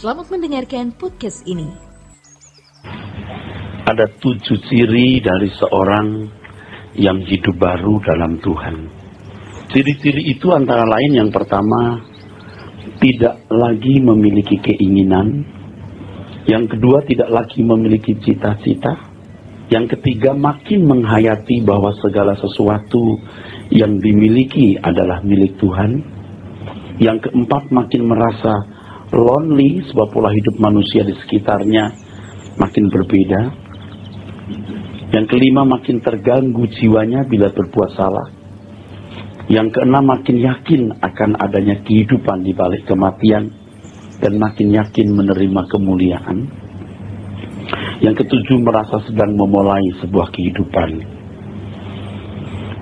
Selamat mendengarkan podcast ini. Ada 7 ciri dari seorang yang hidup baru dalam Tuhan. Ciri-ciri itu antara lain yang pertama, tidak lagi memiliki keinginan. Yang kedua, tidak lagi memiliki cita-cita. Yang ketiga, makin menghayati bahwa segala sesuatu yang dimiliki adalah milik Tuhan. Yang keempat, makin merasa lonely sebab pola hidup manusia di sekitarnya makin berbeda. Yang kelima, makin terganggu jiwanya bila berbuat salah. Yang keenam, makin yakin akan adanya kehidupan di balik kematian dan makin yakin menerima kemuliaan. Yang ketujuh, merasa sedang memulai sebuah kehidupan.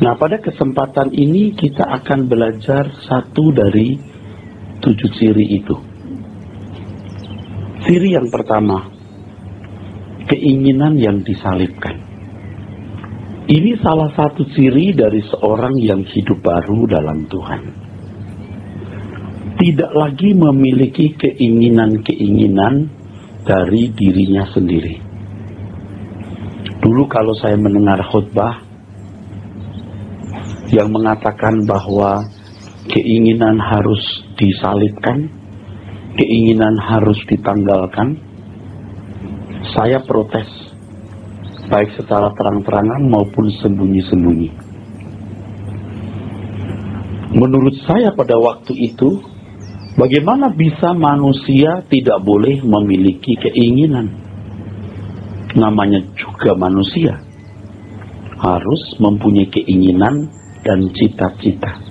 Nah, pada kesempatan ini kita akan belajar satu dari 7 ciri itu. Ciri yang pertama, keinginan yang disalibkan. Ini salah satu ciri dari seorang yang hidup baru dalam Tuhan. Tidak lagi memiliki keinginan-keinginan dari dirinya sendiri. Dulu kalau saya mendengar khotbah yang mengatakan bahwa keinginan harus disalibkan, keinginan harus ditanggalkan, saya protes, baik secara terang-terangan maupun sembunyi-sembunyi. Menurut saya pada waktu itu, bagaimana bisa manusia tidak boleh memiliki keinginan? Namanya juga manusia, harus mempunyai keinginan dan cita-cita.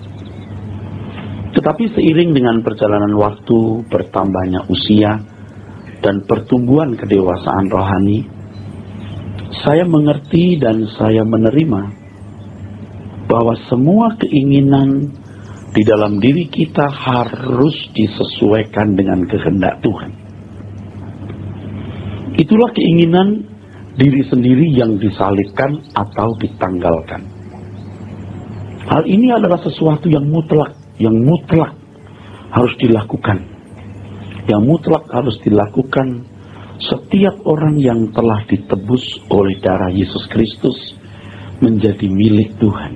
Tetapi seiring dengan perjalanan waktu, bertambahnya usia, dan pertumbuhan kedewasaan rohani, saya mengerti dan saya menerima bahwa semua keinginan di dalam diri kita harus disesuaikan dengan kehendak Tuhan. Itulah keinginan diri sendiri yang disalibkan atau ditanggalkan. Hal ini adalah sesuatu yang mutlak harus dilakukan. Yang mutlak harus dilakukan setiap orang yang telah ditebus oleh darah Yesus Kristus menjadi milik Tuhan.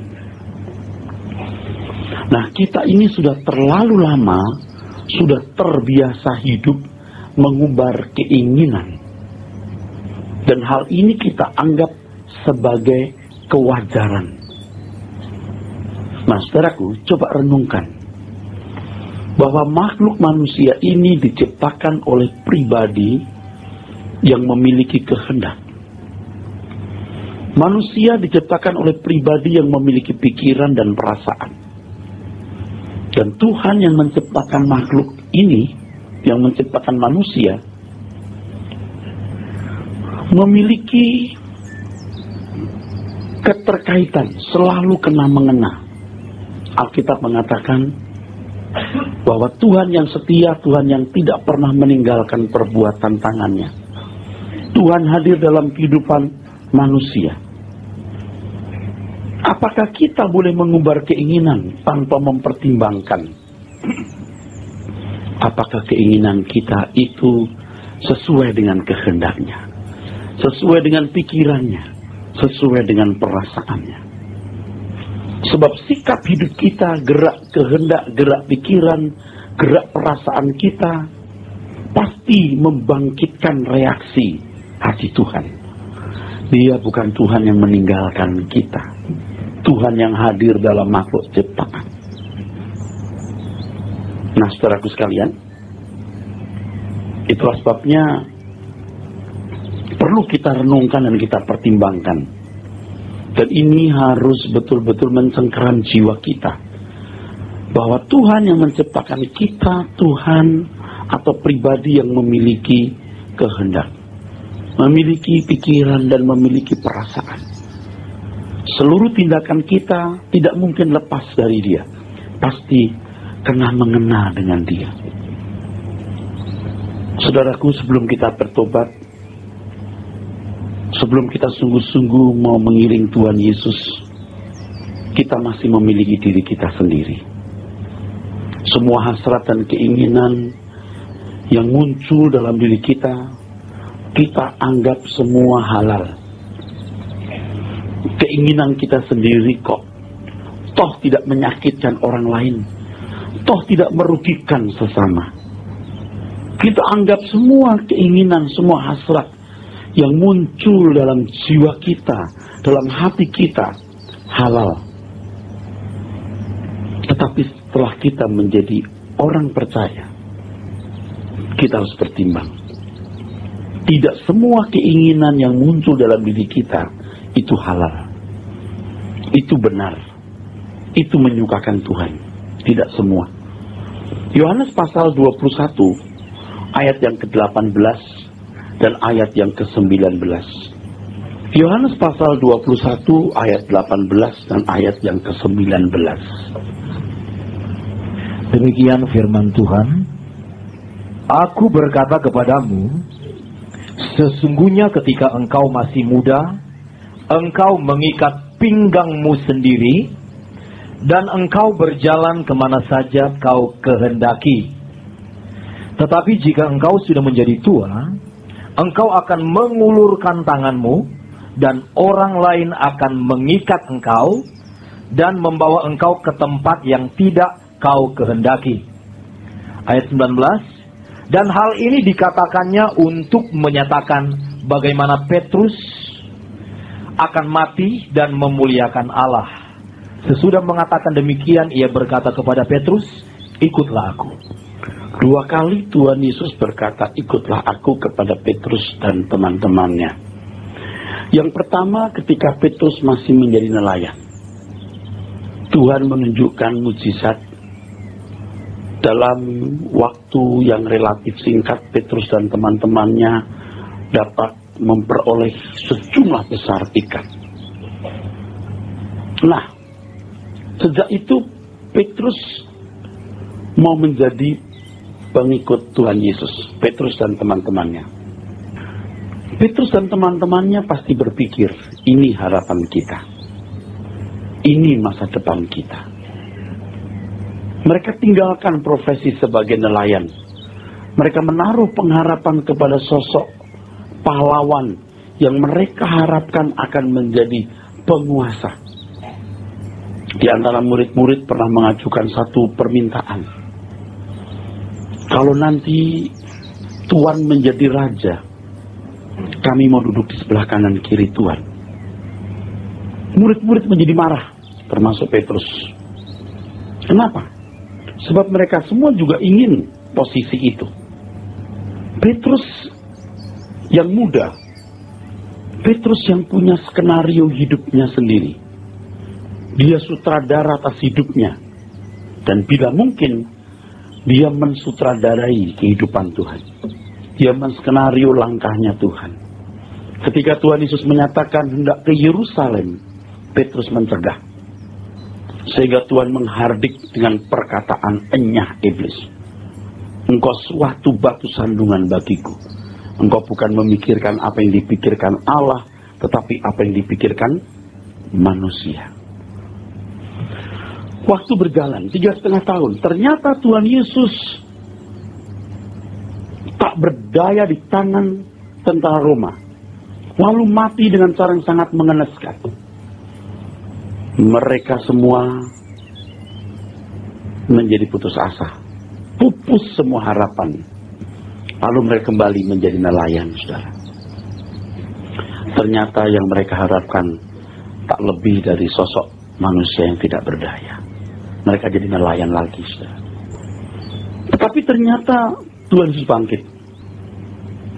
Nah, kita ini sudah terlalu lama, sudah terbiasa hidup mengumbar keinginan. Dan hal ini kita anggap sebagai kewajaran. Nah, saudaraku, coba renungkan bahwa makhluk manusia ini diciptakan oleh pribadi yang memiliki kehendak. Manusia diciptakan oleh pribadi yang memiliki pikiran dan perasaan. Dan Tuhan yang menciptakan makhluk ini, yang menciptakan manusia, memiliki keterkaitan, selalu kena-mengena. Alkitab mengatakan bahwa Tuhan yang setia, Tuhan yang tidak pernah meninggalkan perbuatan tangannya. Tuhan hadir dalam kehidupan manusia. Apakah kita boleh mengumbar keinginan tanpa mempertimbangkan apakah keinginan kita itu sesuai dengan kehendaknya, sesuai dengan pikirannya, sesuai dengan perasaannya? Sebab sikap hidup kita, gerak kehendak, gerak pikiran, gerak perasaan kita pasti membangkitkan reaksi hati Tuhan. Dia bukan Tuhan yang meninggalkan kita, Tuhan yang hadir dalam makhluk ciptaan. Nah, saudaraku sekalian, itulah sebabnya perlu kita renungkan dan kita pertimbangkan. Dan ini harus betul-betul mencengkeram jiwa kita, bahwa Tuhan yang menciptakan kita, Tuhan atau pribadi yang memiliki kehendak, memiliki pikiran dan memiliki perasaan. Seluruh tindakan kita tidak mungkin lepas dari Dia, pasti kena mengena dengan Dia. Saudaraku, sebelum kita bertobat, sebelum kita sungguh-sungguh mau mengiring Tuhan Yesus, kita masih memiliki diri kita sendiri. Semua hasrat dan keinginan yang muncul dalam diri kita, kita anggap semua halal. Keinginan kita sendiri kok, toh tidak menyakitkan orang lain, toh tidak merugikan sesama. Kita anggap semua keinginan, semua hasrat yang muncul dalam jiwa kita, dalam hati kita, halal. Tetapi setelah kita menjadi orang percaya, kita harus bertimbang. Tidak semua keinginan yang muncul dalam diri kita itu halal, itu benar, itu menyukakan Tuhan. Tidak semua. Yohanes pasal 21 ayat yang ke-18 dan ayat yang ke-19. Yohanes pasal 21 ayat 18 dan ayat yang ke-19. Demikian firman Tuhan. Aku berkata kepadamu, sesungguhnya ketika engkau masih muda, engkau mengikat pinggangmu sendiri, dan engkau berjalan kemana saja kau kehendaki. Tetapi jika engkau sudah menjadi tua, engkau akan mengulurkan tanganmu, dan orang lain akan mengikat engkau, dan membawa engkau ke tempat yang tidak kau kehendaki. Ayat 19. Dan hal ini dikatakannya untuk menyatakan bagaimana Petrus akan mati dan memuliakan Allah. Sesudah mengatakan demikian, ia berkata kepada Petrus, ikutlah aku. 2 kali Tuhan Yesus berkata, ikutlah aku kepada Petrus dan teman-temannya. Yang pertama ketika Petrus masih menjadi nelayan, Tuhan menunjukkan mujizat. Dalam waktu yang relatif singkat, Petrus dan teman-temannya dapat memperoleh sejumlah besar ikan. Nah, sejak itu Petrus mau menjadi pengikut Tuhan Yesus. Petrus dan teman-temannya. Petrus dan teman-temannya pasti berpikir, ini harapan kita. Ini masa depan kita. Mereka tinggalkan profesi sebagai nelayan. Mereka menaruh pengharapan kepada sosok pahlawan yang mereka harapkan akan menjadi penguasa. Di antara murid-murid pernah mengajukan satu permintaan. Kalau nanti Tuhan menjadi raja, kami mau duduk di sebelah kanan kiri Tuhan. Murid-murid menjadi marah, termasuk Petrus. Kenapa? Sebab mereka semua juga ingin posisi itu. Petrus yang muda, Petrus yang punya skenario hidupnya sendiri. Dia sutradara atas hidupnya. Dan bila mungkin, dia mensutradarai kehidupan Tuhan. Dia menskenario langkahnya Tuhan. Ketika Tuhan Yesus menyatakan hendak ke Yerusalem, Petrus mencegah. Sehingga Tuhan menghardik dengan perkataan enyah iblis. Engkau suatu batu sandungan bagiku. Engkau bukan memikirkan apa yang dipikirkan Allah, tetapi apa yang dipikirkan manusia. Waktu berjalan 3,5 tahun. Ternyata Tuhan Yesus tak berdaya di tangan tentara Roma. Lalu mati dengan cara yang sangat mengenaskan. Mereka semua menjadi putus asa. Pupus semua harapan. Lalu mereka kembali menjadi nelayan, saudara. Ternyata yang mereka harapkan tak lebih dari sosok manusia yang tidak berdaya. Mereka jadi nelayan lagi, saudara. Tetapi ternyata Tuhan Yesus bangkit.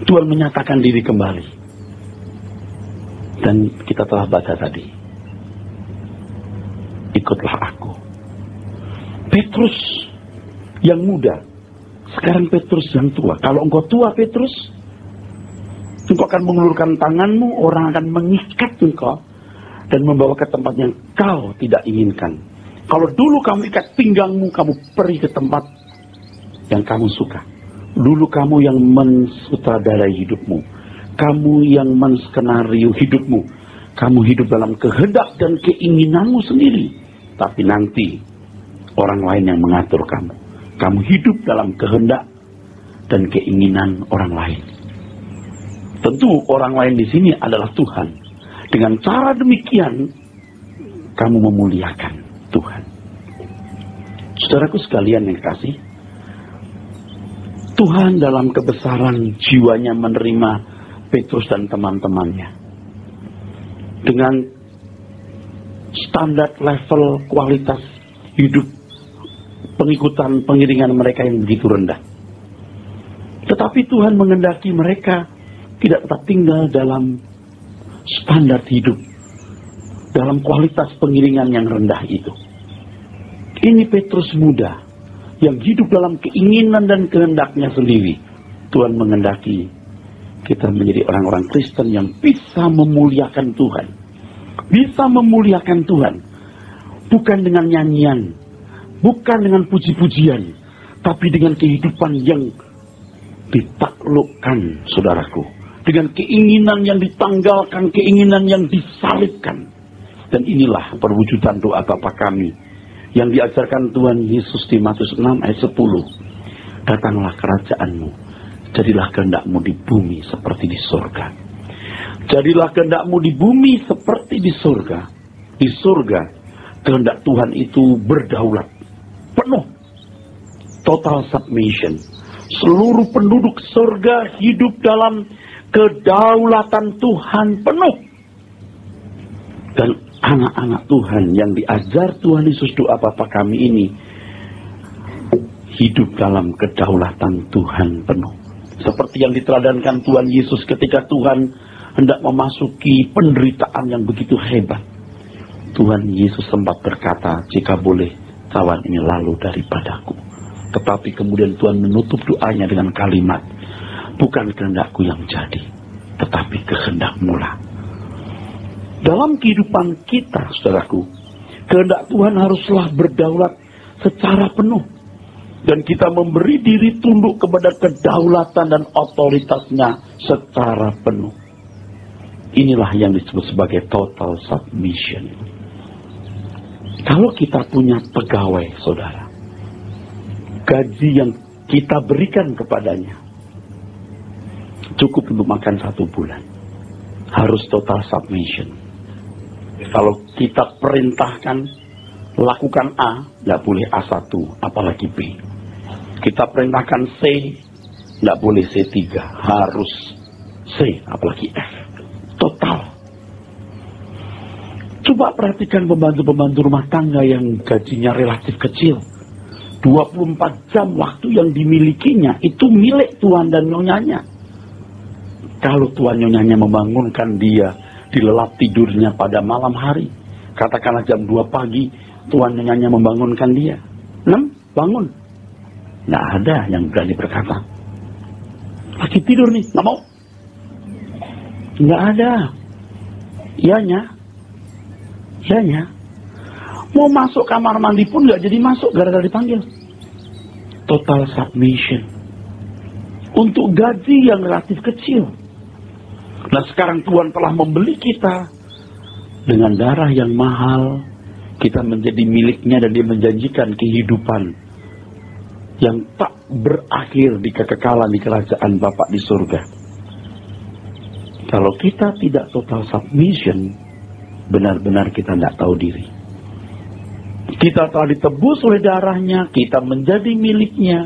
Tuhan menyatakan diri kembali. Dan kita telah baca tadi. Ikutlah aku. Petrus yang muda, sekarang Petrus yang tua. Kalau engkau tua Petrus, engkau akan mengulurkan tanganmu, orang akan mengikat engkau dan membawa ke tempat yang kau tidak inginkan. Kalau dulu kamu ikat pinggangmu, kamu pergi ke tempat yang kamu suka. Dulu kamu yang mensutradarai hidupmu, kamu yang menskenario hidupmu, kamu hidup dalam kehendak dan keinginanmu sendiri. Tapi nanti orang lain yang mengatur kamu. Kamu hidup dalam kehendak dan keinginan orang lain. Tentu orang lain di sini adalah Tuhan. Dengan cara demikian, kamu memuliakan Tuhan. Saudaraku sekalian yang kasih, Tuhan dalam kebesaran jiwanya menerima Petrus dan teman-temannya. Dengan standar level kualitas hidup pengikutan pengiringan mereka yang begitu rendah. Tetapi Tuhan mengendaki mereka tidak tetap tinggal dalam standar hidup, dalam kualitas pengiringan yang rendah itu. Ini Petrus muda yang hidup dalam keinginan dan kehendaknya sendiri. Tuhan mengendaki kita menjadi orang-orang Kristen yang bisa memuliakan Tuhan. Bisa memuliakan Tuhan. Bukan dengan nyanyian, bukan dengan puji-pujian, tapi dengan kehidupan yang ditaklukkan, saudaraku. Dengan keinginan yang ditanggalkan, keinginan yang disalibkan. Dan inilah perwujudan doa Bapa kami yang diajarkan Tuhan Yesus di Matius 6 ayat 10. Datanglah kerajaan-Mu, jadilah kehendak-Mu di bumi seperti di surga. Jadilah kehendak-Mu di bumi seperti di surga. Di surga, kehendak Tuhan itu berdaulat, penuh, total submission. Seluruh penduduk surga hidup dalam kedaulatan Tuhan penuh. Dan anak-anak Tuhan yang diajar Tuhan Yesus doa Bapa kami ini hidup dalam kedaulatan Tuhan penuh. Seperti yang diteladankan Tuhan Yesus ketika Tuhan hendak memasuki penderitaan yang begitu hebat. Tuhan Yesus sempat berkata, jika boleh cawan ini lalu daripadaku. Tetapi kemudian Tuhan menutup doanya dengan kalimat, bukan kehendakku yang jadi, tetapi kehendak-Mu lah. Dalam kehidupan kita, saudaraku, kehendak Tuhan haruslah berdaulat secara penuh. Dan kita memberi diri tunduk kepada kedaulatan dan otoritasnya secara penuh. Inilah yang disebut sebagai total submission. Kalau kita punya pegawai, saudara, gaji yang kita berikan kepadanya cukup untuk makan 1 bulan. Harus total submission. Kalau kita perintahkan lakukan A, tidak boleh A1, apalagi B. Kita perintahkan C, tidak boleh C3, harus C, apalagi F. Total. Coba perhatikan pembantu-pembantu rumah tangga yang gajinya relatif kecil. 24 jam waktu yang dimilikinya itu milik tuan dan nyonyanya. Kalau tuan nyonyanya membangunkan dia di lelap tidurnya pada malam hari, katakanlah jam 2 pagi, tuan nyonyanya membangunkan dia. 6, bangun. Nggak ada yang berani berkata, lagi tidur nih, nggak mau. Nggak ada. Iyanya. Mau masuk kamar mandi pun nggak jadi masuk gara-gara dipanggil. Total submission. Untuk gaji yang relatif kecil. Nah sekarang Tuhan telah membeli kita dengan darah yang mahal. Kita menjadi miliknya dan dia menjanjikan kehidupan yang tak berakhir di kekekalan di kerajaan Bapa di surga. Kalau kita tidak total submission, benar-benar kita tidak tahu diri. Kita telah ditebus oleh darahnya, kita menjadi miliknya,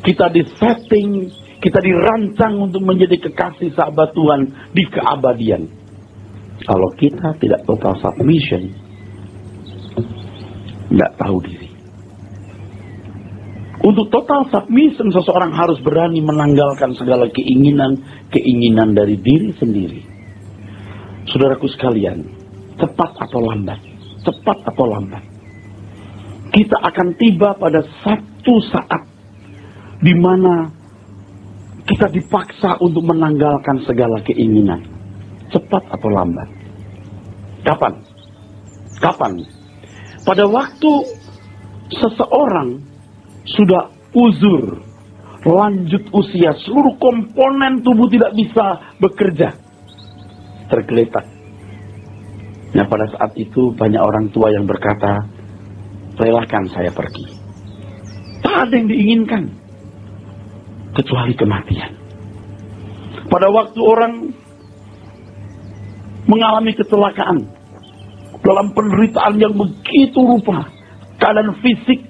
kita disetting, kita dirancang untuk menjadi kekasih sahabat Tuhan di keabadian. Kalau kita tidak total submission, tidak tahu diri. Untuk total submission, seseorang harus berani menanggalkan segala keinginan dari diri sendiri. Saudaraku sekalian, cepat atau lambat, kita akan tiba pada satu saat di mana kita dipaksa untuk menanggalkan segala keinginan. Cepat atau lambat. Kapan? Pada waktu seseorang sudah uzur, lanjut usia, seluruh komponen tubuh tidak bisa bekerja, tergeletak. Nah pada saat itu banyak orang tua yang berkata, relakan saya pergi. Tak ada yang diinginkan. kecuali kematian. Pada waktu orang mengalami kecelakaan dalam penderitaan yang begitu rupa, keadaan fisik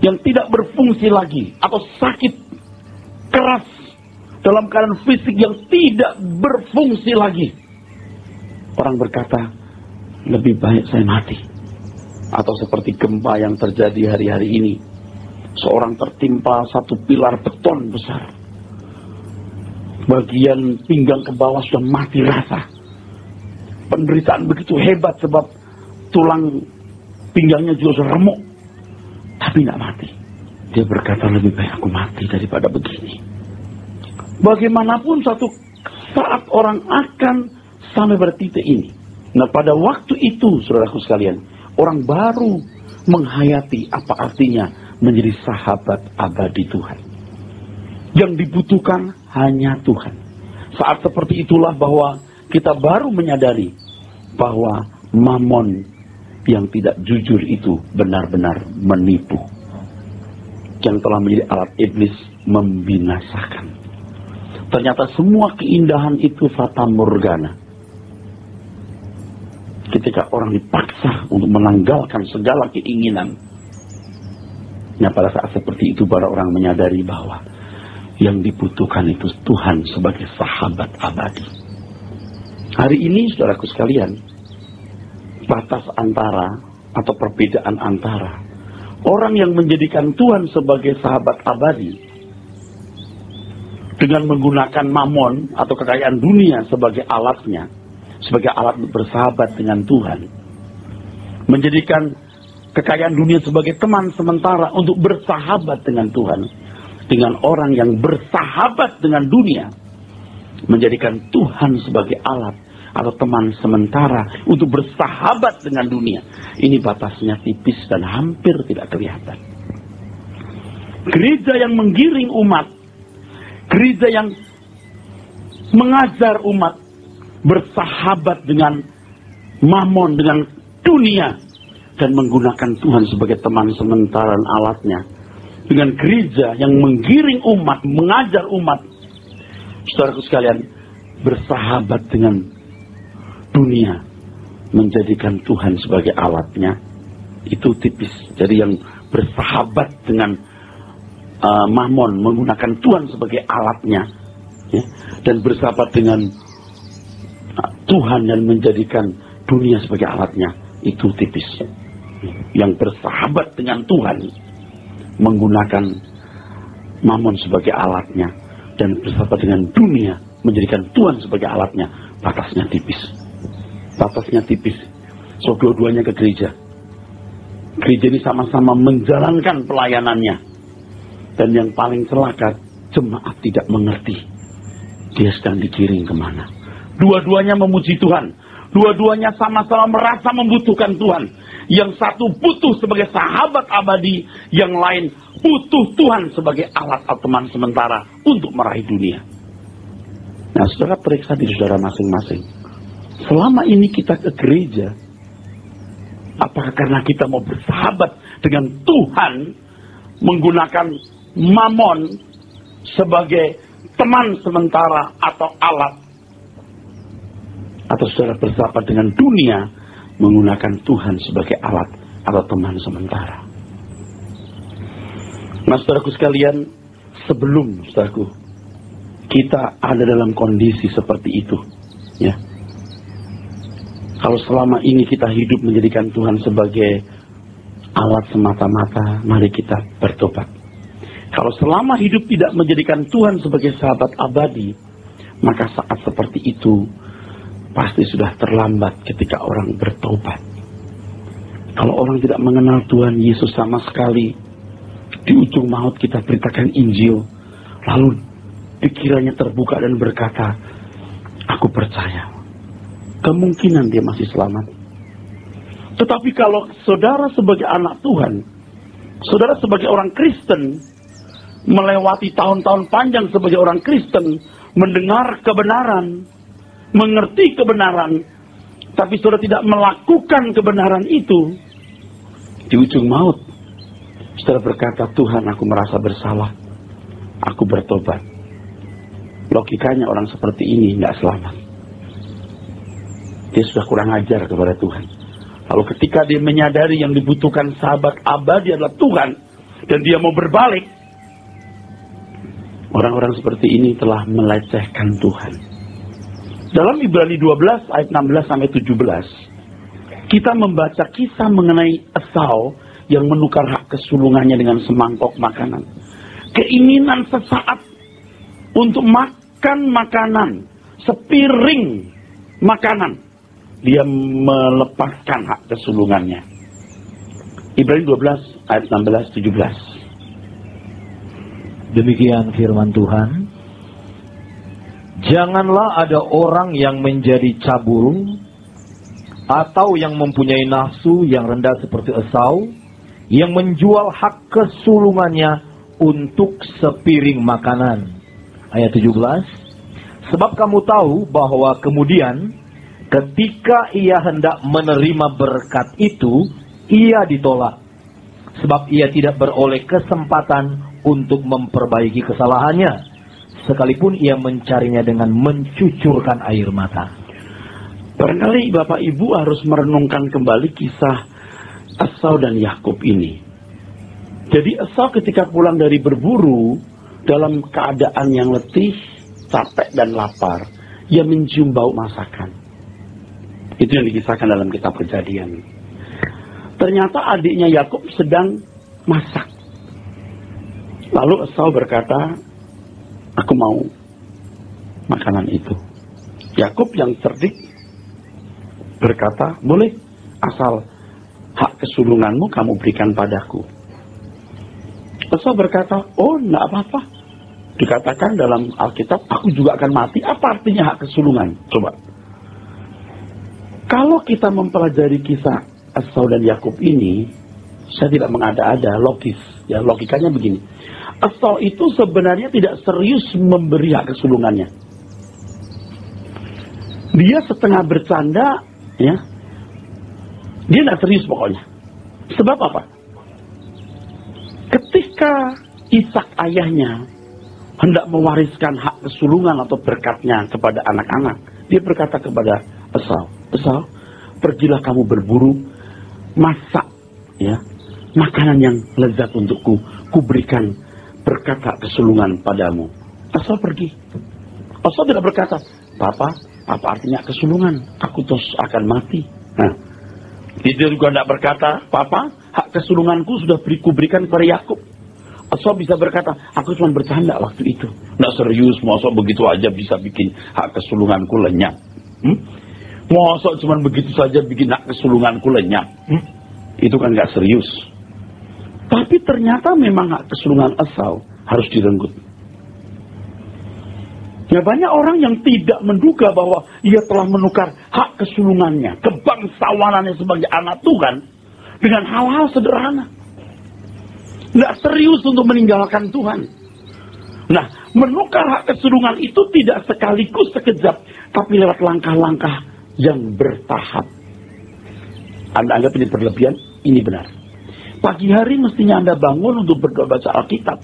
yang tidak berfungsi lagi, atau sakit keras dalam keadaan fisik yang tidak berfungsi lagi, orang berkata, lebih baik saya mati. Atau seperti gempa yang terjadi hari-hari ini, seorang tertimpa satu pilar beton besar, bagian pinggang ke bawah sudah mati rasa. Penderitaan begitu hebat sebab tulang pinggangnya juga sudah remuk, tapi tidak mati. Dia berkata, lebih baik aku mati daripada begini. Bagaimanapun satu saat orang akan sampai pada titik ini. Nah, pada waktu itu, saudaraku sekalian, orang baru menghayati apa artinya menjadi sahabat abadi Tuhan. Yang dibutuhkan hanya Tuhan. Saat seperti itulah bahwa kita baru menyadari bahwa mamon yang tidak jujur itu benar-benar menipu, yang telah menjadi alat iblis membinasakan. Ternyata semua keindahan itu fata morgana. Ketika orang dipaksa untuk menanggalkan segala keinginan. Nah, pada saat seperti itu para orang menyadari bahwa yang dibutuhkan itu Tuhan sebagai sahabat abadi. Hari ini, saudaraku sekalian, batas antara atau perbedaan antara orang yang menjadikan Tuhan sebagai sahabat abadi dengan menggunakan mamon atau kekayaan dunia sebagai alatnya, sebagai alat bersahabat dengan Tuhan, menjadikan kekayaan dunia sebagai teman sementara untuk bersahabat dengan Tuhan, dengan orang yang bersahabat dengan dunia, menjadikan Tuhan sebagai alat atau teman sementara untuk bersahabat dengan dunia. Ini batasnya tipis dan hampir tidak kelihatan. Gereja yang menggiring umat, gereja yang mengajar umat bersahabat dengan mamon, dengan dunia, dan menggunakan Tuhan sebagai teman sementara dan alatnya, dengan gereja yang menggiring umat, mengajar umat, saudaraku sekalian, bersahabat dengan dunia, menjadikan Tuhan sebagai alatnya, itu tipis. Jadi yang bersahabat dengan mamon, menggunakan Tuhan sebagai alatnya, ya, dan bersahabat dengan Tuhan dan menjadikan dunia sebagai alatnya, itu tipis. Yang bersahabat dengan Tuhan, menggunakan mamon sebagai alatnya, dan bersahabat dengan dunia, menjadikan Tuhan sebagai alatnya, batasnya tipis. Batasnya tipis. So, dua-duanya ke gereja. Gereja ini sama-sama menjalankan pelayanannya. Dan yang paling celaka, jemaat tidak mengerti dia sedang digiring kemana. Dua-duanya memuji Tuhan. Dua-duanya sama-sama merasa membutuhkan Tuhan. Yang satu butuh sebagai sahabat abadi, yang lain butuh Tuhan sebagai alat atau teman sementara untuk meraih dunia. Nah, saudara, periksa diri saudara masing-masing. Selama ini kita ke gereja, apakah karena kita mau bersahabat dengan Tuhan, menggunakan mamon sebagai teman sementara atau alat? Atau saudara bersahabat dengan dunia, menggunakan Tuhan sebagai alat atau teman sementara? Nah, saudaraku sekalian, sebelum saudaraku kita ada dalam kondisi seperti itu, ya, kalau selama ini kita hidup menjadikan Tuhan sebagai alat semata-mata, mari kita bertobat. Kalau selama hidup tidak menjadikan Tuhan sebagai sahabat abadi, maka saat seperti itu pasti sudah terlambat ketika orang bertobat. Kalau orang tidak mengenal Tuhan Yesus sama sekali, di ujung maut kita beritakan Injil, lalu pikirannya terbuka dan berkata, aku percaya, kemungkinan dia masih selamat. Tetapi kalau saudara sebagai anak Tuhan, saudara sebagai orang Kristen, melewati tahun-tahun panjang sebagai orang Kristen, mendengar kebenaran, mengerti kebenaran, tapi saudara tidak melakukan kebenaran itu, di ujung maut saudara berkata, Tuhan, aku merasa bersalah, aku bertobat. Logikanya orang seperti ini nggak selamat. Dia sudah kurang ajar kepada Tuhan. Lalu ketika dia menyadari yang dibutuhkan sahabat abadi adalah Tuhan, dan dia mau berbalik, orang-orang seperti ini telah melecehkan Tuhan. Dalam Ibrani 12 ayat 16 sampai 17, kita membaca kisah mengenai Esau yang menukar hak kesulungannya dengan semangkok makanan. Keinginan sesaat untuk makan makanan, sepiring makanan, dia melepaskan hak kesulungannya. Ibrani 12 ayat 16-17. Demikian firman Tuhan. Janganlah ada orang yang menjadi cabul atau yang mempunyai nafsu yang rendah seperti Esau, yang menjual hak kesulungannya untuk sepiring makanan. Ayat 17. Sebab kamu tahu bahwa kemudian ketika ia hendak menerima berkat itu, ia ditolak. Sebab ia tidak beroleh kesempatan untuk memperbaiki kesalahannya, sekalipun ia mencarinya dengan mencucurkan air mata. Barangkali Bapak Ibu harus merenungkan kembali kisah Esau dan Yakub ini. Jadi Esau ketika pulang dari berburu, dalam keadaan yang letih, capek dan lapar, ia mencium bau masakan. Itu yang dikisahkan dalam kitab Kejadian. Ternyata adiknya Yakub sedang masak. Lalu Esau berkata, aku mau makanan itu. Yakub yang cerdik berkata, boleh, asal hak kesulunganmu kamu berikan padaku. Esau berkata, oh enggak apa-apa. Dikatakan dalam Alkitab, aku juga akan mati. Apa artinya hak kesulungan? Coba. Kalau kita mempelajari kisah Esau dan Yakub ini, saya tidak mengada-ada, logis. Ya, logikanya begini. Esau itu sebenarnya tidak serius memberi hak kesulungannya. Dia setengah bercanda, ya. Dia tidak serius pokoknya. Sebab apa? Ketika Ishak ayahnya hendak mewariskan hak kesulungan atau berkatnya kepada anak-anak, dia berkata kepada Esau, Esau, pergilah kamu berburu, masak, ya, makanan yang lezat untukku, kuberikan berkat hak kesulungan padamu. Esau pergi. Esau tidak berkata, Papa, apa artinya kesulungan? Aku terus akan mati. Nah, dia juga tidak berkata, Papa, hak kesulunganku sudah kuberikan kepada Yakub. Esau bisa berkata, aku cuma bercanda waktu itu. Tidak serius, masa begitu aja bisa bikin hak kesulunganku lenyap. Masa cuma begitu saja bikin hak kesulunganku lenyap. Itu kan gak serius. Tapi ternyata memang hak kesulungan Esau harus direnggut. Ya, banyak orang yang tidak menduga bahwa ia telah menukar hak kesulungannya, kebangsawanannya sebagai anak Tuhan, dengan hal-hal sederhana. Nggak serius untuk meninggalkan Tuhan. Nah, menukar hak kesulungan itu tidak sekaligus sekejap, tapi lewat langkah-langkah yang bertahap. Anda anggap ini berlebihan? Ini benar. Pagi hari mestinya Anda bangun untuk berdoa baca Alkitab,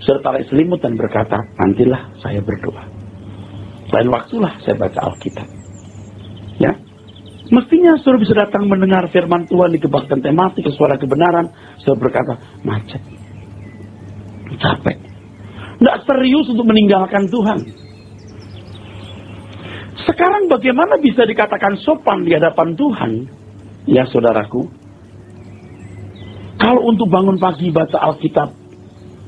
serta tarik selimut dan berkata, nantilah saya berdoa. Lain waktulah saya baca Alkitab. Ya, mestinya saudara bisa datang mendengar firman Tuhan di kebaktian tematik, ke suara kebenaran. Saudara berkata, macet, capek, nggak serius untuk meninggalkan Tuhan. Sekarang bagaimana bisa dikatakan sopan di hadapan Tuhan? Ya saudaraku, kalau untuk bangun pagi baca Alkitab,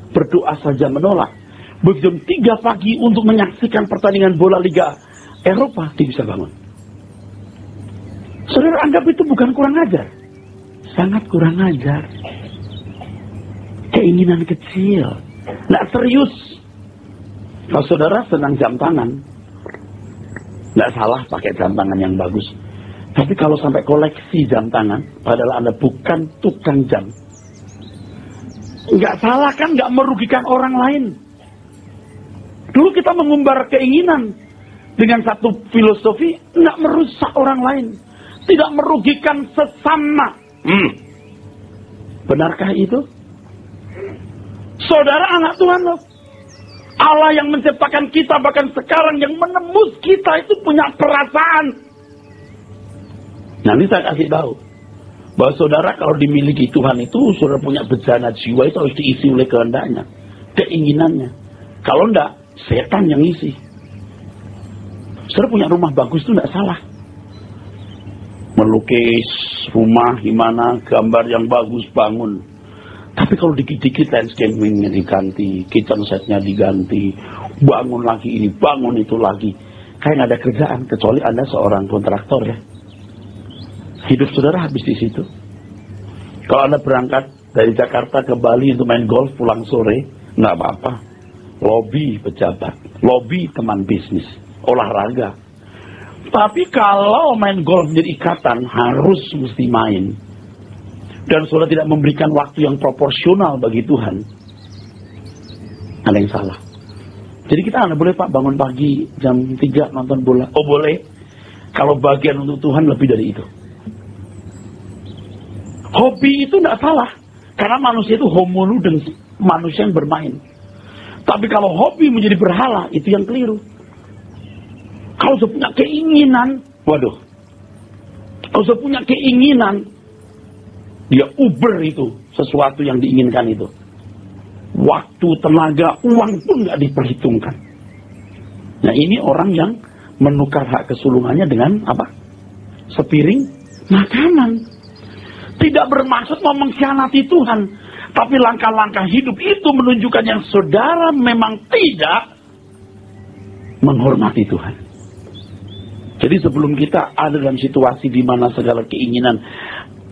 berdoa saja menolak. Begitu 3 pagi untuk menyaksikan pertandingan bola Liga Eropa, dia bisa bangun. Saudara anggap itu bukan kurang ajar? Sangat kurang ajar. Keinginan kecil, nggak serius. Kalau saudara senang jam tangan, nggak salah pakai jam tangan yang bagus. Tapi kalau sampai koleksi jam tangan, padahal Anda bukan tukang jam, nggak salah kan, nggak merugikan orang lain. Dulu kita mengumbar keinginan dengan satu filosofi, nggak merusak orang lain, tidak merugikan sesama. Benarkah itu? Saudara anak Tuhan loh. Allah yang menciptakan kita bahkan sekarang yang menembus kita itu punya perasaan. Nanti saya kasih tahu bahwa saudara kalau dimiliki Tuhan itu saudara punya bejana jiwa itu harus diisi oleh kehendaknya, keinginannya. Kalau enggak, setan yang isi. Saudara punya rumah bagus itu enggak salah. Melukis rumah gimana, gambar yang bagus, bangun. Tapi kalau dikit-dikit landscapingnya diganti, kitchen setnya diganti, bangun lagi ini, bangun itu lagi, kayak nggak ada kerjaan, kecuali Anda seorang kontraktor ya. Hidup saudara habis di situ. Kalau Anda berangkat dari Jakarta ke Bali untuk main golf pulang sore, nggak apa-apa. Lobi pejabat, lobi teman bisnis, olahraga. Tapi kalau main golf menjadi ikatan, harus mesti main. Dan saudara tidak memberikan waktu yang proporsional bagi Tuhan, ada yang salah. Jadi kita nggak boleh Pak bangun pagi jam 3 nonton bola. Oh boleh, kalau bagian untuk Tuhan lebih dari itu. Hobi itu nggak salah, karena manusia itu homo ludens, manusia yang bermain. Tapi kalau hobi menjadi berhala, itu yang keliru. Kalau saya punya keinginan, waduh. Kalau saya punya keinginan, dia uber itu, sesuatu yang diinginkan itu. Waktu, tenaga, uang pun nggak diperhitungkan. Nah ini orang yang menukar hak kesulungannya dengan apa? Sepiring makanan. Tidak bermaksud mau mengkhianati Tuhan. Tapi langkah-langkah hidup itu menunjukkan yang saudara memang tidak menghormati Tuhan. Jadi sebelum kita ada dalam situasi di mana segala keinginan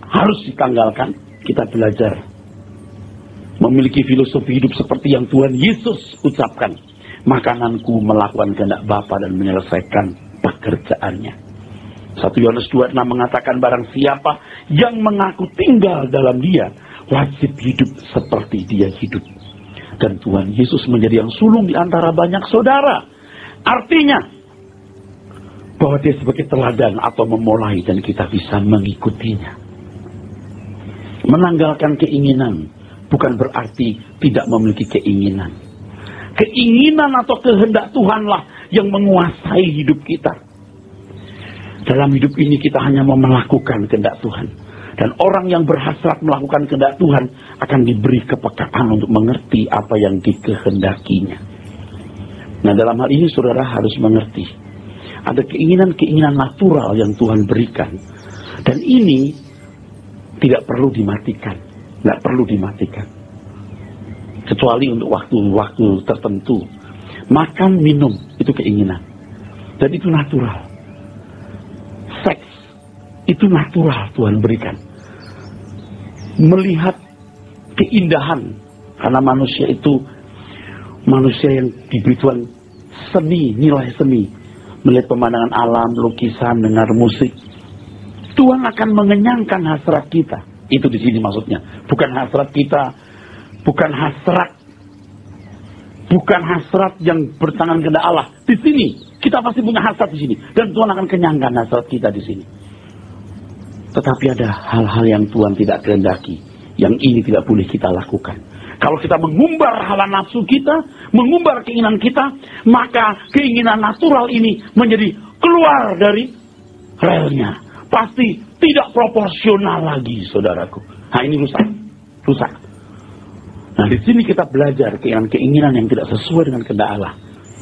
harus ditanggalkan, kita belajar memiliki filosofi hidup seperti yang Tuhan Yesus ucapkan. Makananku melakukan kehendak Bapa dan menyelesaikan pekerjaannya. 1 Yohanes 2:6 mengatakan barang siapa yang mengaku tinggal dalam dia, wajib hidup seperti dia hidup. Dan Tuhan Yesus menjadi yang sulung di antara banyak saudara. Artinya bahwa dia sebagai teladan atau memulai dan kita bisa mengikutinya. Menanggalkan keinginan bukan berarti tidak memiliki keinginan. Keinginan atau kehendak Tuhanlah yang menguasai hidup kita. Dalam hidup ini kita hanya mau melakukan kehendak Tuhan. Dan orang yang berhasrat melakukan kehendak Tuhan akan diberi kepekaan untuk mengerti apa yang dikehendakinya. Nah dalam hal ini saudara harus mengerti. Ada keinginan-keinginan natural yang Tuhan berikan. Dan ini tidak perlu dimatikan. Tidak perlu dimatikan. Kecuali untuk waktu-waktu tertentu. Makan, minum, itu keinginan. Dan itu natural. Seks, itu natural Tuhan berikan. Melihat keindahan. Karena manusia itu manusia yang diberi Tuhan seni, nilai seni. Melihat pemandangan alam, lukisan, dengar musik. Tuhan akan mengenyangkan hasrat kita. Itu di sini maksudnya. Bukan hasrat kita, bukan hasrat yang bertangan kehendak Allah. Di sini kita pasti punya hasrat di sini, dan Tuhan akan kenyangkan hasrat kita di sini. Tetapi ada hal-hal yang Tuhan tidak kehendaki, yang ini tidak boleh kita lakukan. Kalau kita mengumbar hawa nafsu kita, mengumbar keinginan kita, maka keinginan natural ini menjadi keluar dari relnya. Pasti tidak proporsional lagi, saudaraku. Nah ini rusak. Nah di sini kita belajar keinginan yang tidak sesuai dengan kehendak Allah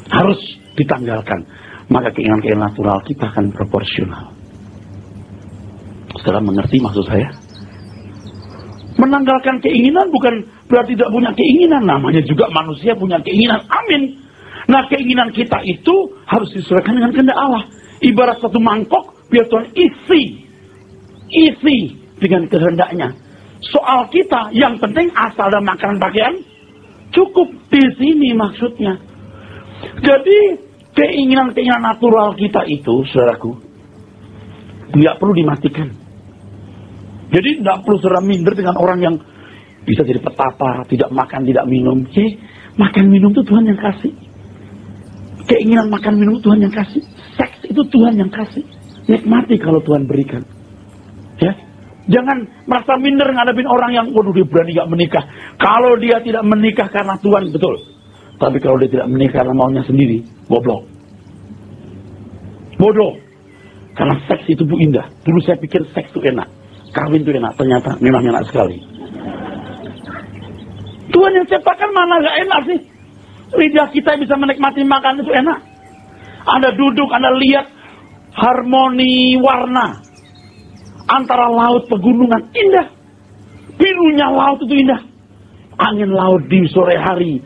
harus ditanggalkan. Maka keinginan natural kita akan proporsional. Saudara mengerti maksud saya? Menanggalkan keinginan bukan berarti tidak punya keinginan. Namanya juga manusia punya keinginan. Amin. Nah keinginan kita itu harus disesuaikan dengan kehendak Allah. Ibarat satu mangkok, biar Tuhan isi dengan kehendaknya. Soal kita yang penting asal ada makanan pakaian cukup. Di sini maksudnya. Jadi keinginan-keinginan natural kita itu, saudaraku, tidak perlu dimatikan. Jadi tidak perlu saudara minder dengan orang yang bisa jadi petapa, tidak makan, tidak minum. Makan minum itu Tuhan yang kasih. Keinginan makan minum itu Tuhan yang kasih. Seks itu Tuhan yang kasih. Nikmati kalau Tuhan berikan. Ya, jangan merasa minder ngadepin orang yang waduh dia berani gak menikah. Kalau dia tidak menikah karena Tuhan, betul. Tapi kalau dia tidak menikah karena maunya sendiri, goblok. Bodoh. Karena seks itu bu indah. Dulu saya pikir seks itu enak. Kawin itu enak. Ternyata memang enak sekali. Tuhan yang ciptakan mana gak enak sih? Lidah kita bisa menikmati makan itu enak. Anda duduk, Anda lihat harmoni warna antara laut pegunungan. Indah. Birunya laut itu indah. Angin laut di sore hari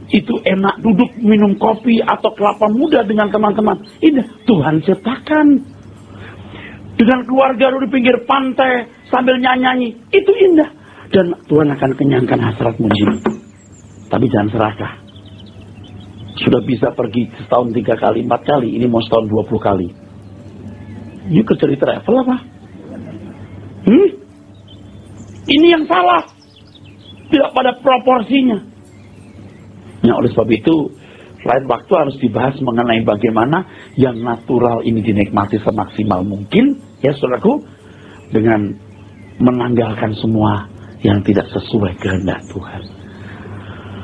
itu enak, duduk minum kopi atau kelapa muda dengan teman-teman. Indah. Tuhan ciptakan. Dengan keluarga di pinggir pantai sambil nyanyi, itu indah. Dan Tuhan akan kenyangkan hasratmu di sini. Tapi jangan serakah. Sudah bisa pergi setahun 3 kali, 4 kali, ini mau setahun 20 kali. Ini kerja di travel apa? Ini yang salah. Tidak pada proporsinya. Nah, oleh sebab itu, lain waktu harus dibahas mengenai bagaimana yang natural ini dinikmati semaksimal mungkin, ya saudaraku, dengan menanggalkan semua yang tidak sesuai kehendak Tuhan.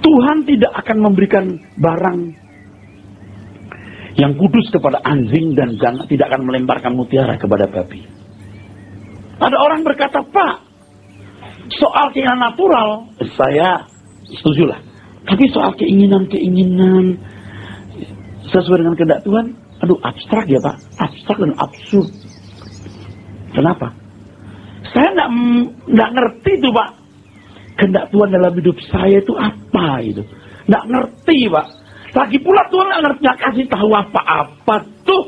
Tuhan tidak akan memberikan barang yang kudus kepada anjing dan tidak akan melemparkan mutiara kepada babi. Ada orang berkata, Pak, soal keinginan natural, saya setujulah. Tapi soal keinginan-keinginan sesuai dengan kehendak Tuhan, aduh abstrak ya Pak, abstrak dan absurd. Kenapa? Saya nggak ngerti tuh Pak, kehendak Tuhan dalam hidup saya itu apa itu? Nggak ngerti Pak. Lagi pula Tuhan nggak kasih tahu apa-apa tuh,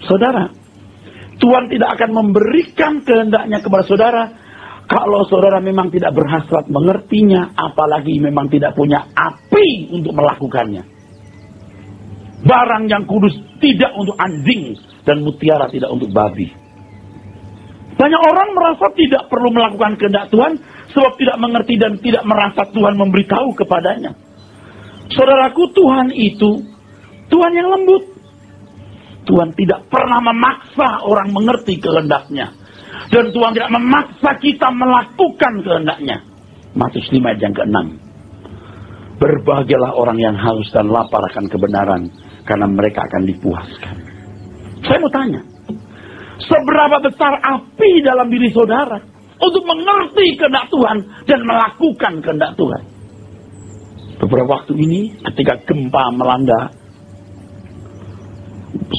saudara. Tuhan tidak akan memberikan kehendaknya kepada saudara kalau saudara memang tidak berhasrat mengertinya, apalagi memang tidak punya api untuk melakukannya. Barang yang kudus tidak untuk anjing dan mutiara tidak untuk babi. Banyak orang merasa tidak perlu melakukan kehendak Tuhan sebab tidak mengerti dan tidak merasa Tuhan memberitahu kepadanya. Saudaraku, Tuhan itu Tuhan yang lembut. Tuhan tidak pernah memaksa orang mengerti kehendaknya. Dan Tuhan tidak memaksa kita melakukan kehendaknya. Matius 5 ayat yang ke-6. Berbahagialah orang yang haus dan lapar akan kebenaran, karena mereka akan dipuaskan. Saya mau tanya, seberapa besar api dalam diri saudara untuk mengerti kehendak Tuhan dan melakukan kehendak Tuhan? Beberapa waktu ini ketika gempa melanda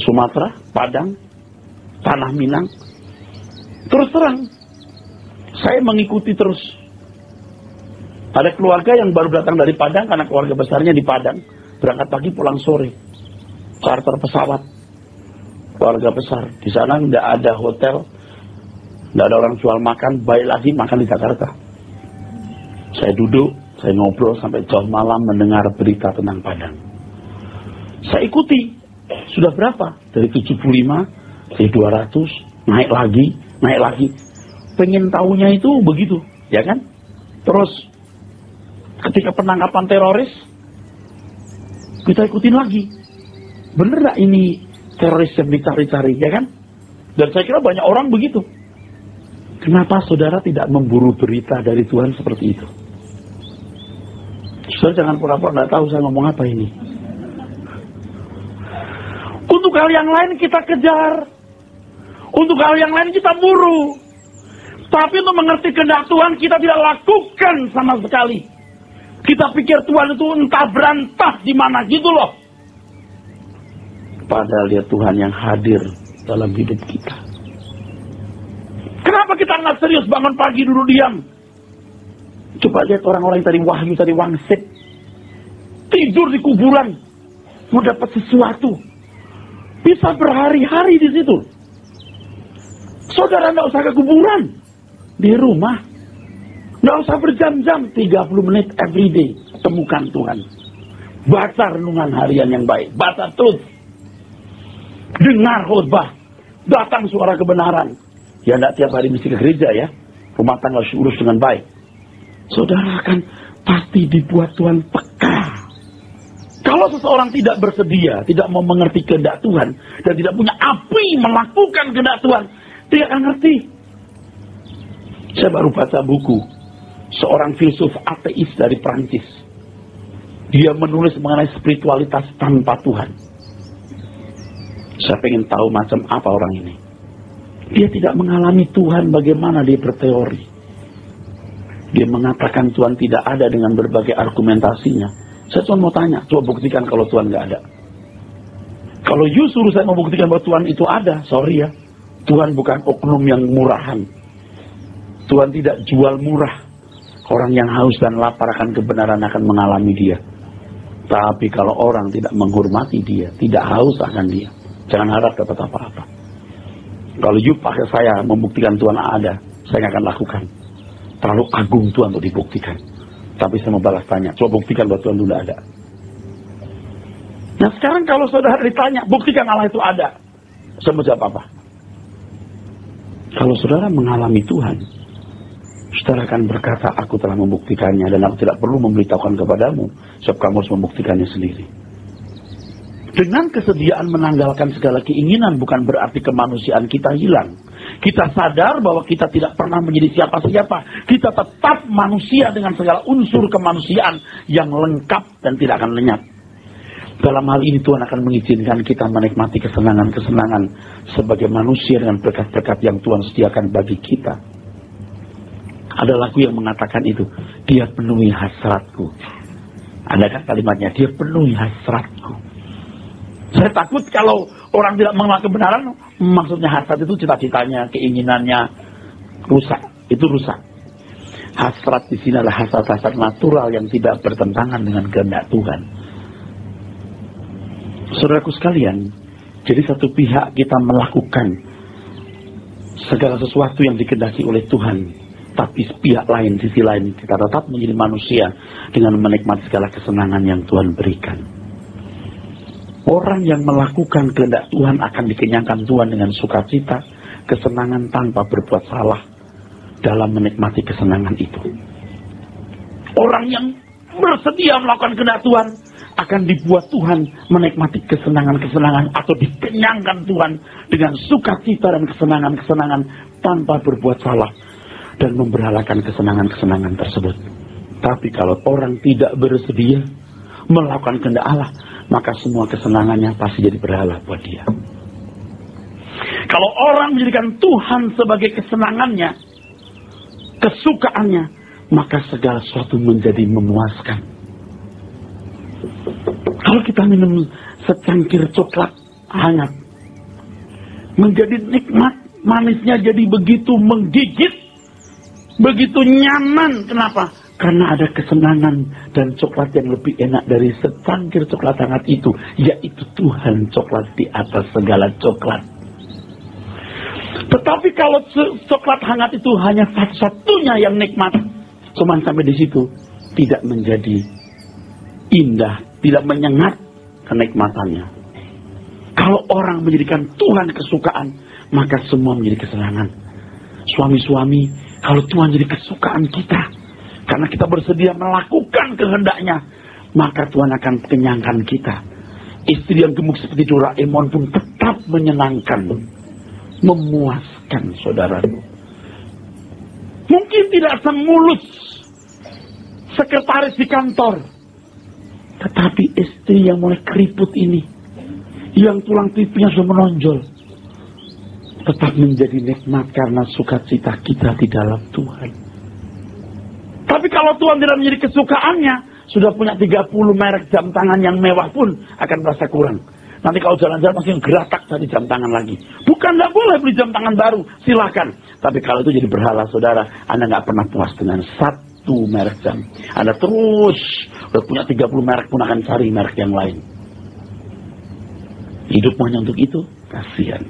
Sumatera, Padang, Tanah Minang, terus terang saya mengikuti terus. Ada keluarga yang baru datang dari Padang karena keluarga besarnya di Padang, berangkat pagi pulang sore, charter pesawat, keluarga besar. Di sana tidak ada hotel, tidak ada orang jual makan, baik lagi makan di Jakarta. Saya duduk, saya ngobrol sampai jam malam mendengar berita tentang Padang. Saya ikuti, sudah berapa? Dari 75, dari 200, naik lagi. Pengen tahunya itu begitu, ya kan? Terus ketika penangkapan teroris, kita ikutin lagi. Bener gak ini teroris yang dicari-cari, ya kan? Dan saya kira banyak orang begitu. Kenapa saudara tidak memburu berita dari Tuhan seperti itu? Saudara jangan pura-pura nggak tahu saya ngomong apa ini. Untuk hal yang lain kita kejar. Untuk hal yang lain kita buru. Tapi untuk mengerti kehendak Tuhan kita tidak lakukan sama sekali. Kita pikir Tuhan itu entah berantah di mana gitu loh. Padahal dia Tuhan yang hadir dalam hidup kita. Kenapa kita nggak serius bangun pagi dulu diam? Coba lihat orang-orang yang tadi wahyu, tadi wangsit. Tidur di kuburan. Mau dapat sesuatu. Bisa berhari-hari di situ. Saudara nggak usah ke kuburan. Di rumah. Nggak usah berjam-jam. 30 menit every day. Temukan Tuhan. Baca renungan harian yang baik. Baca truth. Dengar khotbah. Datang suara kebenaran. Ya nggak tiap hari mesti ke gereja ya. Rumah tangga harus diurus dengan baik. Saudara akan pasti dibuat Tuhan peka. Kalau seseorang tidak bersedia, tidak mau mengerti kehendak Tuhan, dan tidak punya api melakukan kehendak Tuhan, tidak akan ngerti. Saya baru baca buku seorang filsuf ateis dari Prancis. Dia menulis mengenai spiritualitas tanpa Tuhan. Saya ingin tahu macam apa orang ini. Dia tidak mengalami Tuhan bagaimana dia berteori. Dia mengatakan Tuhan tidak ada dengan berbagai argumentasinya. Saya cuma mau tanya, coba buktikan kalau Tuhan nggak ada. Kalau you suruh saya membuktikan bahwa Tuhan itu ada, sorry ya. Tuhan bukan oknum yang murahan. Tuhan tidak jual murah. Orang yang haus dan lapar akan kebenaran akan mengalami dia. Tapi kalau orang tidak menghormati dia, tidak haus akan dia, jangan harap dapat apa-apa. Kalau you pakai saya membuktikan Tuhan ada, saya akan lakukan. Terlalu agung Tuhan untuk dibuktikan. Tapi saya mau balas tanya, coba buktikan bahwa Tuhan tidak ada. Nah sekarang kalau saudara ditanya, buktikan Allah itu ada, saya mau jawab apa? Kalau saudara mengalami Tuhan, saudara akan berkata, aku telah membuktikannya dan aku tidak perlu memberitahukan kepadamu, sebab kamu harus membuktikannya sendiri. Dengan kesediaan menanggalkan segala keinginan bukan berarti kemanusiaan kita hilang. Kita sadar bahwa kita tidak pernah menjadi siapa-siapa. Kita tetap manusia dengan segala unsur kemanusiaan yang lengkap dan tidak akan lenyap. Dalam hal ini Tuhan akan mengizinkan kita menikmati kesenangan-kesenangan sebagai manusia dengan berkat-berkat yang Tuhan sediakan bagi kita. Ada lagu yang mengatakan itu, dia penuhi hasratku. Ada kan kalimatnya, dia penuhi hasratku. Saya takut kalau orang tidak mengenal kebenaran, maksudnya hasrat itu cita-citanya, keinginannya rusak, itu rusak. Hasrat di sini adalah hasrat-hasrat natural yang tidak bertentangan dengan kehendak Tuhan. Saudaraku sekalian, jadi satu pihak kita melakukan segala sesuatu yang dikehendaki oleh Tuhan. Tapi pihak lain, sisi lain, kita tetap menjadi manusia dengan menikmati segala kesenangan yang Tuhan berikan. Orang yang melakukan kehendak Tuhan akan dikenyangkan Tuhan dengan sukacita, kesenangan tanpa berbuat salah dalam menikmati kesenangan itu. Orang yang bersedia melakukan kehendak Tuhan akan dibuat Tuhan menikmati kesenangan-kesenangan atau dikenyangkan Tuhan dengan sukacita dan kesenangan-kesenangan tanpa berbuat salah dan memberhalakan kesenangan-kesenangan tersebut. Tapi kalau orang tidak bersedia melakukan kehendak Allah, maka semua kesenangannya pasti jadi berhala buat dia. Kalau orang menjadikan Tuhan sebagai kesenangannya, kesukaannya, maka segala sesuatu menjadi memuaskan. Kalau kita minum secangkir coklat hangat, menjadi nikmat, manisnya jadi begitu menggigit, begitu nyaman. Kenapa? Karena ada kesenangan dan coklat yang lebih enak dari secangkir coklat hangat itu, yaitu Tuhan coklat di atas segala coklat. Tetapi kalau coklat hangat itu hanya satu-satunya yang nikmat, cuman sampai di situ, tidak menjadi indah, tidak menyengat kenikmatannya. Kalau orang menjadikan Tuhan kesukaan, maka semua menjadi kesenangan. Suami-suami, kalau Tuhan jadi kesukaan kita, karena kita bersedia melakukan kehendaknya, maka Tuhan akan kenyangkan kita. Istri yang gemuk seperti Doraemon pun tetap menyenangkan, memuaskan saudara. Mungkin tidak semulus sekretaris di kantor, tetapi istri yang mulai keriput ini, yang tulang pipinya sudah menonjol, tetap menjadi nikmat karena sukacita kita di dalam Tuhan. Tapi kalau Tuhan tidak menjadi kesukaannya, sudah punya 30 merek jam tangan yang mewah pun akan merasa kurang. Nanti kalau jalan-jalan masih geratak cari jam tangan lagi. Bukan tidak boleh beli jam tangan baru, silakan. Tapi kalau itu jadi berhala, saudara, Anda nggak pernah puas dengan satu merek jam. Anda terus udah punya 30 merek pun akan cari merek yang lain. Hidup hanya untuk itu, kasihan.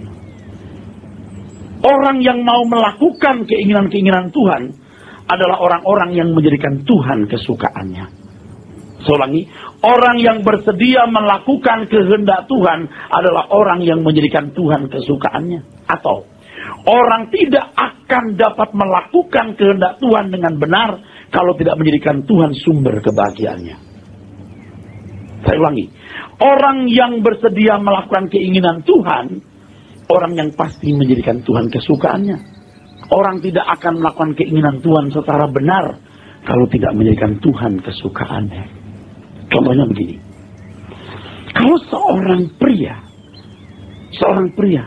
Orang yang mau melakukan keinginan-keinginan Tuhan adalah orang-orang yang menjadikan Tuhan kesukaannya. Saya ulangi, orang yang bersedia melakukan kehendak Tuhan adalah orang yang menjadikan Tuhan kesukaannya. Atau orang tidak akan dapat melakukan kehendak Tuhan dengan benar kalau tidak menjadikan Tuhan sumber kebahagiaannya. Saya ulangi, orang yang bersedia melakukan keinginan Tuhan, orang yang pasti menjadikan Tuhan kesukaannya. Orang tidak akan melakukan keinginan Tuhan secara benar kalau tidak menjadikan Tuhan kesukaannya. Contohnya begini. Kalau seorang pria,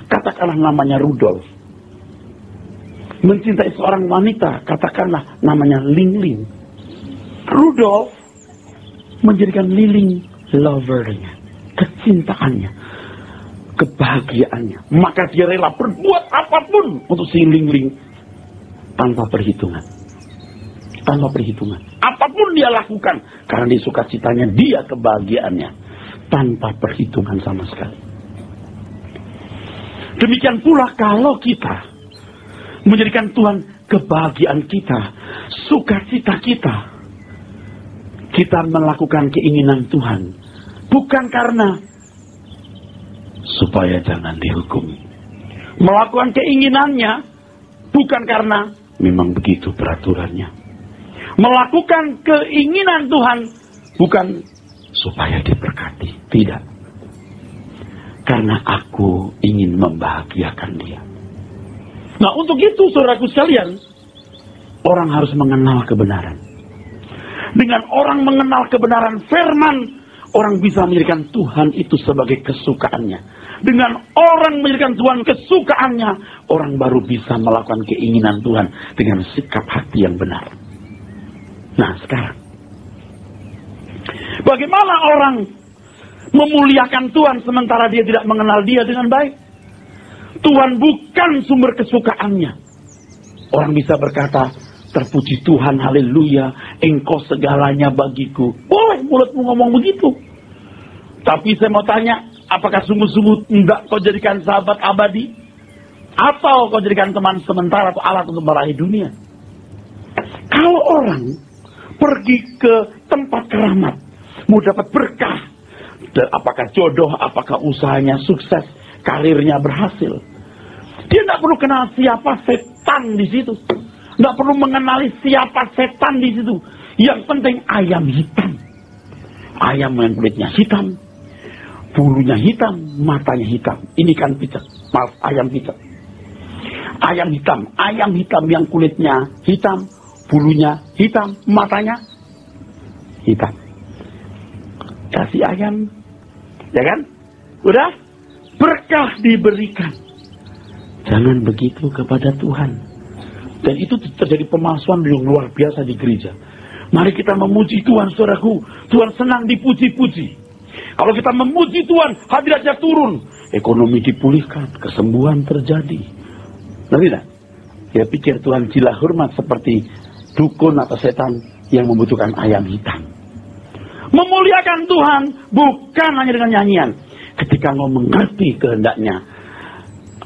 katakanlah namanya Rudolf, mencintai seorang wanita, katakanlah namanya Ling. Rudolf menjadikan Liling lovernya, kecintaannya, kebahagiaannya. Maka dia rela berbuat apapun untuk si Ling tanpa perhitungan. Apapun dia lakukan karena dia suka citanya, dia kebahagiaannya, tanpa perhitungan sama sekali. Demikian pula kalau kita menjadikan Tuhan kebahagiaan kita, sukacita kita, kita melakukan keinginan Tuhan, bukan karena supaya jangan dihukum. Melakukan keinginannya bukan karena memang begitu peraturannya. Melakukan keinginan Tuhan bukan supaya diberkati, tidak. Karena aku ingin membahagiakan dia. Nah, untuk itu saudaraku sekalian, orang harus mengenal kebenaran. Dengan orang mengenal kebenaran firman, orang bisa menjadikan Tuhan itu sebagai kesukaannya. Dengan orang menjadikan Tuhan kesukaannya, orang baru bisa melakukan keinginan Tuhan dengan sikap hati yang benar. Nah, sekarang bagaimana orang memuliakan Tuhan sementara dia tidak mengenal dia dengan baik? Tuhan bukan sumber kesukaannya. Orang bisa berkata, terpuji Tuhan, haleluya, engkau segalanya bagiku. Boleh mulutmu ngomong begitu. Tapi saya mau tanya, apakah sungguh-sungguh tidak kau jadikan sahabat abadi? Atau kau jadikan teman sementara atau alat untuk meraih dunia? Kalau orang pergi ke tempat keramat, mau dapat berkah, apakah jodoh, apakah usahanya sukses, karirnya berhasil, dia tidak perlu kenal siapa setan di situ, tidak perlu mengenali siapa setan di situ. Yang penting ayam hitam, ayam yang kulitnya hitam, bulunya hitam, matanya hitam. Ini kan picek, maaf, ayam picek. Ayam hitam yang kulitnya hitam, bulunya hitam, matanya hitam. Kasih ayam, ya kan? Udah, berkah diberikan. Jangan begitu kepada Tuhan. Dan itu terjadi pemalsuan yang luar biasa di gereja. Mari kita memuji Tuhan, saudaraku. Tuhan senang dipuji-puji. Kalau kita memuji Tuhan, hadiratnya turun, ekonomi dipulihkan, kesembuhan terjadi. Ngerti tak? Dia pikir Tuhan gila hormat seperti dukun atau setan yang membutuhkan ayam hitam. Memuliakan Tuhan bukan hanya dengan nyanyian. Ketika engkau mengerti kehendaknya,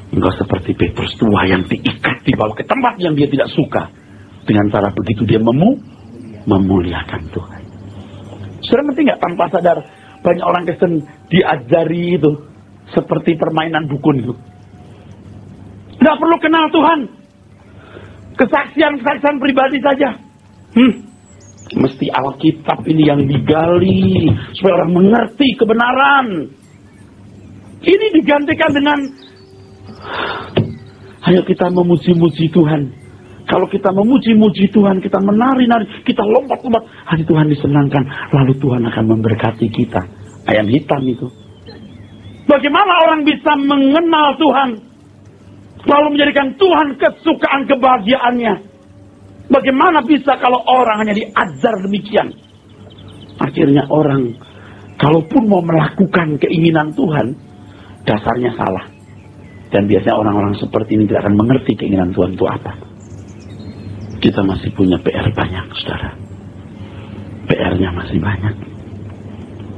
engkau seperti Petrus tua yang diikat dibawa ke tempat yang dia tidak suka. Dengan cara begitu dia memuliakan Tuhan. Sudah ngerti nggak, tanpa sadar banyak orang Kristen diajari itu seperti permainan dukun itu. Tidak perlu kenal Tuhan. Kesaksian pribadi saja. Mesti Alkitab ini yang digali supaya orang mengerti kebenaran. Ini digantikan dengan ayo kita memuji-muji Tuhan. Kalau kita memuji-muji Tuhan, kita menari-nari, kita lompat-lompat, hati Tuhan disenangkan, lalu Tuhan akan memberkati kita. Ayam hitam itu. Bagaimana orang bisa mengenal Tuhan lalu menjadikan Tuhan kesukaan kebahagiaannya? Bagaimana bisa kalau orang hanya diajar demikian? Akhirnya orang, kalaupun mau melakukan keinginan Tuhan, dasarnya salah. Dan biasanya orang-orang seperti ini tidak akan mengerti keinginan Tuhan itu apa. Kita masih punya PR banyak, saudara. PR-nya masih banyak.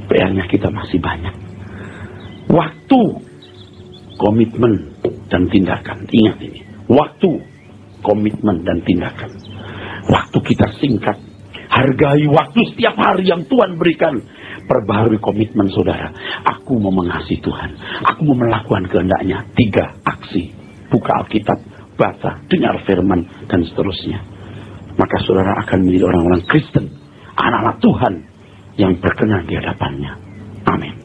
PR-nya kita masih banyak. Waktu, komitmen, dan tindakan. Ingat ini. Waktu, komitmen, dan tindakan. Waktu kita singkat. Hargai waktu setiap hari yang Tuhan berikan. Perbaharui komitmen saudara. Aku mau mengasihi Tuhan. Aku mau melakukan kehendaknya. 3 aksi. Buka Alkitab, baca, dengar firman, dan seterusnya. Maka saudara akan menjadi orang-orang Kristen. Anak-anak Tuhan yang berkenan di hadapannya. Amin.